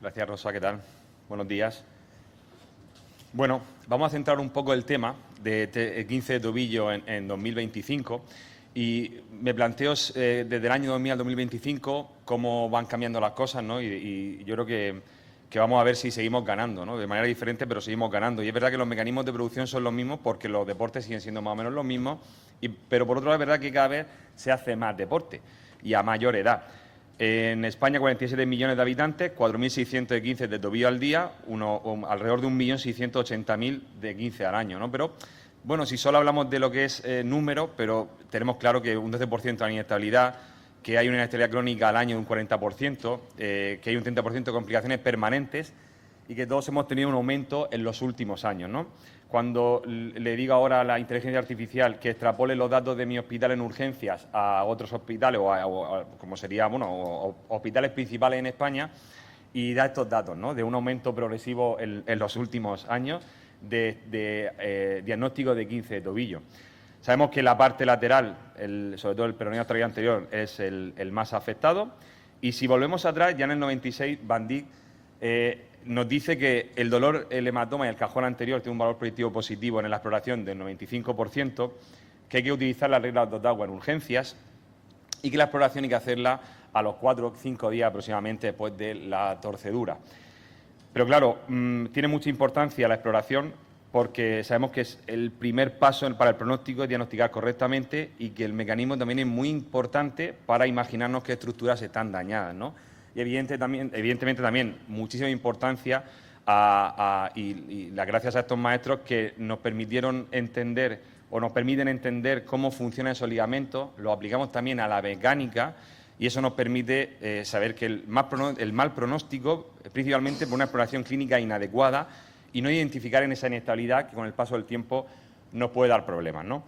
Gracias, Rosa. ¿Qué tal? Buenos días. Bueno, vamos a centrar un poco el tema de 15 de tobillo en 2025 y me planteo desde el año 2000 al 2025 cómo van cambiando las cosas, ¿no? Y yo creo que vamos a ver si seguimos ganando, ¿no? De manera diferente, pero seguimos ganando. Y es verdad que los mecanismos de producción son los mismos porque los deportes siguen siendo más o menos los mismos, pero por otro lado es verdad que cada vez se hace más deporte y a mayor edad. En España, 47 millones de habitantes, 4.615 de tobillo al día, alrededor de 1.680.000 de 15 al año, ¿no? Pero, bueno, si solo hablamos de lo que es número, pero tenemos claro que un 12% de inestabilidad, que hay una inestabilidad crónica al año de un 40%, que hay un 30% de complicaciones permanentes y que todos hemos tenido un aumento en los últimos años, ¿no? Cuando le digo ahora a la inteligencia artificial que extrapole los datos de mi hospital en urgencias a otros hospitales como sería, bueno, hospitales principales en España y da estos datos, ¿no? De un aumento progresivo en los últimos años de diagnóstico de 15 de tobillo. Sabemos que la parte lateral, sobre todo el peroneo atractor anterior, es el más afectado. Y si volvemos atrás, ya en el 96, Van Dijk nos dice que el dolor, el hematoma y el cajón anterior tiene un valor predictivo positivo en la exploración del 95%, que hay que utilizar las reglas de Ottawa en urgencias y que la exploración hay que hacerla a los 4 o 5 días aproximadamente después de la torcedura. Pero claro, tiene mucha importancia la exploración porque sabemos que es el primer paso para el pronóstico es diagnosticar correctamente y que el mecanismo también es muy importante para imaginarnos qué estructuras están dañadas, ¿no? Y evidentemente también muchísima importancia y las gracias a estos maestros que nos permitieron entender o nos permiten entender cómo funcionan esos ligamentos, lo aplicamos también a la mecánica y eso nos permite saber que el mal pronóstico, principalmente por una exploración clínica inadecuada y no identificar en esa inestabilidad que con el paso del tiempo nos puede dar problemas, ¿no?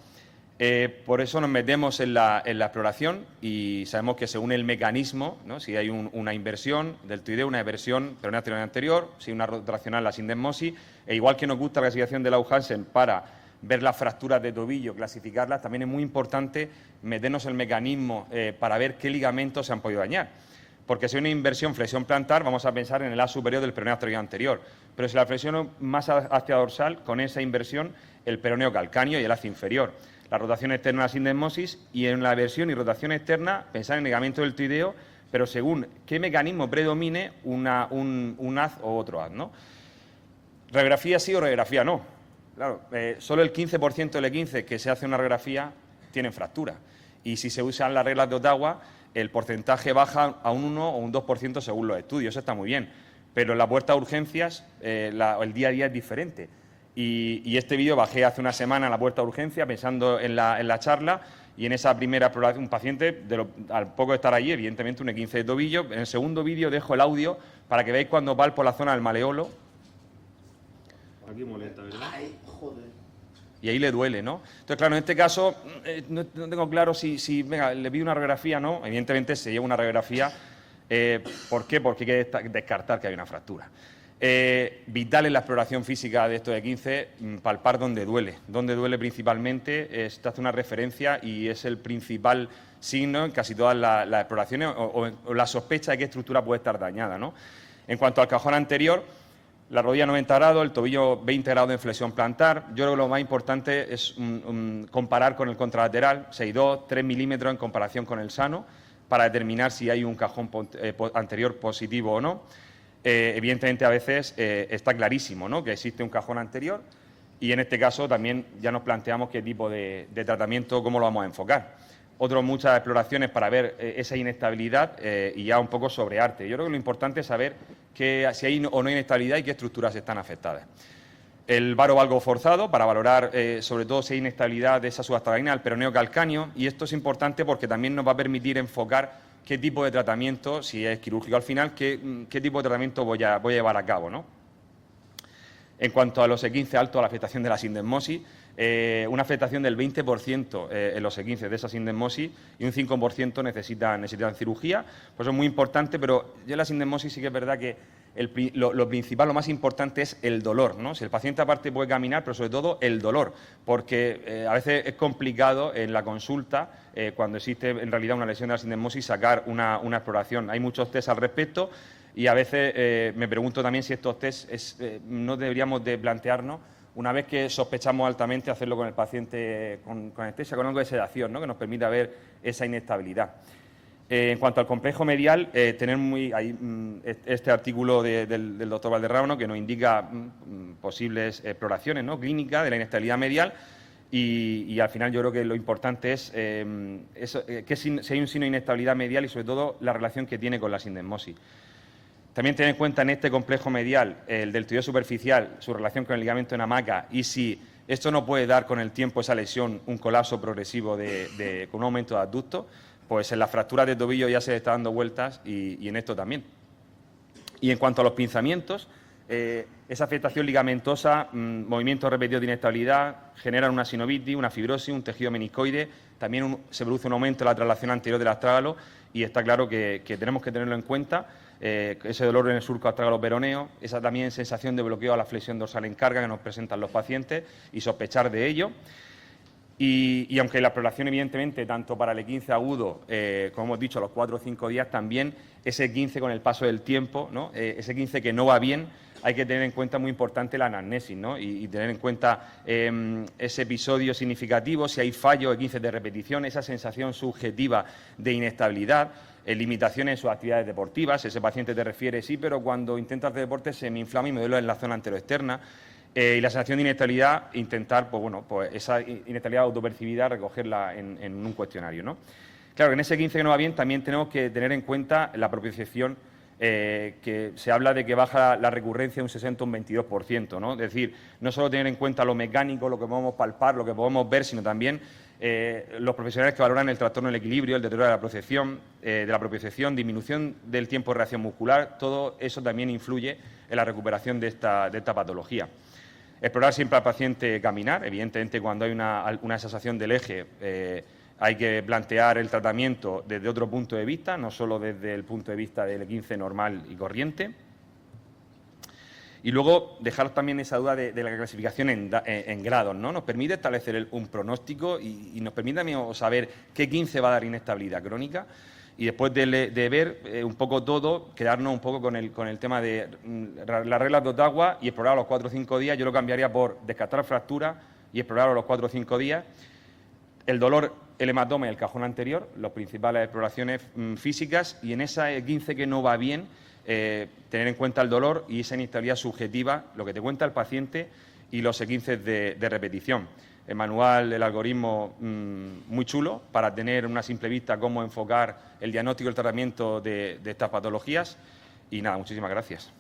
Por eso nos metemos en la exploración y sabemos que según el mecanismo, ¿no? Si hay una inversión deltoideo, una eversión peroneo anterior, si hay una rotacional, la sindesmosis, e igual que nos gusta la clasificación de Lau-Hansen para ver las fracturas de tobillo, clasificarlas, también es muy importante meternos en el mecanismo para ver qué ligamentos se han podido dañar. Porque si hay una inversión flexión plantar, vamos a pensar en el haz superior del peroneo anterior. Pero si la flexiono más hacia dorsal, con esa inversión, el peroneo calcáneo y el haz inferior. La rotación externa, la sindesmosis, y en la versión y rotación externa, pensar en el ligamento deltoideo, pero según qué mecanismo predomine un haz o otro haz, ¿no? Radiografía sí o radiografía no. Claro, solo el 15% del E15 que se hace una radiografía tienen fractura. Y si se usan las reglas de Ottawa, el porcentaje baja a un 1 o un 2% según los estudios. Eso está muy bien. Pero en la puerta de urgencias, el día a día es diferente. Y este vídeo bajé hace una semana a la puerta de urgencia pensando en la charla y en esa primera exploración, un paciente, al poco de estar allí, evidentemente un E15 de tobillo. En el segundo vídeo dejo el audio para que veáis cuando palpo la zona del maleolo. Aquí molesta, ¿verdad? Ay, joder. Y ahí le duele, ¿no? Entonces, claro, en este caso no tengo claro si venga, le pido una radiografía, ¿no? Evidentemente se lleva una radiografía. ¿Por qué? Porque hay que descartar que hay una fractura. Vital en la exploración física de estos E15, palpar donde duele. Donde duele principalmente, esto hace una referencia y es el principal signo en casi todas las exploraciones o la sospecha de qué estructura puede estar dañada, ¿no? En cuanto al cajón anterior, la rodilla 90 grados, el tobillo 20 grados de flexión plantar. Yo creo que lo más importante es comparar con el contralateral, 6,2, 3 milímetros en comparación con el sano, para determinar si hay un cajón anterior positivo o no. Evidentemente, a veces está clarísimo, ¿no?, que existe un cajón anterior y en este caso también ya nos planteamos qué tipo de tratamiento, cómo lo vamos a enfocar. Muchas exploraciones para ver esa inestabilidad y ya un poco sobre arte. Yo creo que lo importante es saber si hay o no inestabilidad y qué estructuras están afectadas. El varo-valgo forzado para valorar sobre todo si hay inestabilidad de esa subastagina, el peroneo calcáneo, y esto es importante porque también nos va a permitir enfocar qué tipo de tratamiento, si es quirúrgico al final, qué tipo de tratamiento voy a llevar a cabo, ¿no? En cuanto a los E15 altos, a la afectación de la sindesmosis, una afectación del 20% en los E15 de esa sindesmosis y un 5% necesitan cirugía. Pues eso es muy importante, pero yo en la sindesmosis sí que es verdad que lo principal, lo más importante es el dolor, ¿no? Si el paciente aparte puede caminar, pero sobre todo el dolor, porque a veces es complicado en la consulta, cuando existe en realidad una lesión de la sindesmosis, sacar una exploración. Hay muchos test al respecto y a veces me pregunto también si estos test no deberíamos de plantearnos, una vez que sospechamos altamente, hacerlo con el paciente con anestesia, con algo de sedación, ¿no?, que nos permita ver esa inestabilidad. En cuanto al complejo medial, tener este artículo del doctor Valderrama, que nos indica posibles exploraciones, ¿no?, clínicas de la inestabilidad medial, y al final yo creo que lo importante es si hay un signo de inestabilidad medial y sobre todo la relación que tiene con la sindesmosis. También tener en cuenta en este complejo medial, el deltoideo superficial, su relación con el ligamento en hamaca, y si esto no puede dar con el tiempo, esa lesión, un colapso progresivo con un aumento de adductos, pues en las fracturas de tobillo ya se le está dando vueltas y en esto también. Y en cuanto a los pinzamientos, esa afectación ligamentosa, movimientos repetidos de inestabilidad, generan una sinovitis, una fibrosis, un tejido meniscoide, también se produce un aumento de la traslación anterior del astrágalo y está claro que tenemos que tenerlo en cuenta. Ese dolor en el surco astrágalo-peroneo, esa también sensación de bloqueo a la flexión dorsal en carga que nos presentan los pacientes y sospechar de ello. Y aunque la exploración, evidentemente, tanto para el E15 agudo, como hemos dicho, a los 4 o 5 días, también ese E15 con el paso del tiempo, ¿no?, ese E15 que no va bien, hay que tener en cuenta muy importante la anamnesis, ¿no?, y tener en cuenta ese episodio significativo, si hay fallos, E15 de repetición, esa sensación subjetiva de inestabilidad, limitaciones en sus actividades deportivas. Ese paciente te refiere, sí, pero cuando intento hacer deporte se me inflama y me duele en la zona anteroexterna. Y la sensación de inestabilidad, intentar, pues esa inestabilidad autopercibida, recogerla en un cuestionario, ¿no? Claro, en ese 15 que no va bien también tenemos que tener en cuenta la propiocepción, que se habla de que baja la recurrencia un 60 o un 22%, ¿no? Es decir, no solo tener en cuenta lo mecánico, lo que podemos palpar, lo que podemos ver, sino también los profesionales que valoran el trastorno del equilibrio, el deterioro de la propiocepción, disminución del tiempo de reacción muscular, todo eso también influye en la recuperación de esta patología. Explorar siempre al paciente caminar. Evidentemente, cuando hay una sensación del eje, hay que plantear el tratamiento desde otro punto de vista, no solo desde el punto de vista del E15 normal y corriente. Y luego, dejar también esa duda de la clasificación en grados, ¿no? Nos permite establecer un pronóstico y nos permite también saber qué E15 va a dar inestabilidad crónica. Y después de ver un poco todo, quedarnos un poco con el tema de las reglas de Ottawa y explorar a los 4 o 5 días. Yo lo cambiaría por descartar fractura y explorar a los 4 o 5 días. El dolor, el hematoma y el cajón anterior, las principales exploraciones físicas, y en esa 15 que no va bien, tener en cuenta el dolor y esa inestabilidad subjetiva, lo que te cuenta el paciente y los E15 de repetición. El manual, el algoritmo, muy chulo para tener una simple vista cómo enfocar el diagnóstico y el tratamiento de estas patologías. Y nada, muchísimas gracias.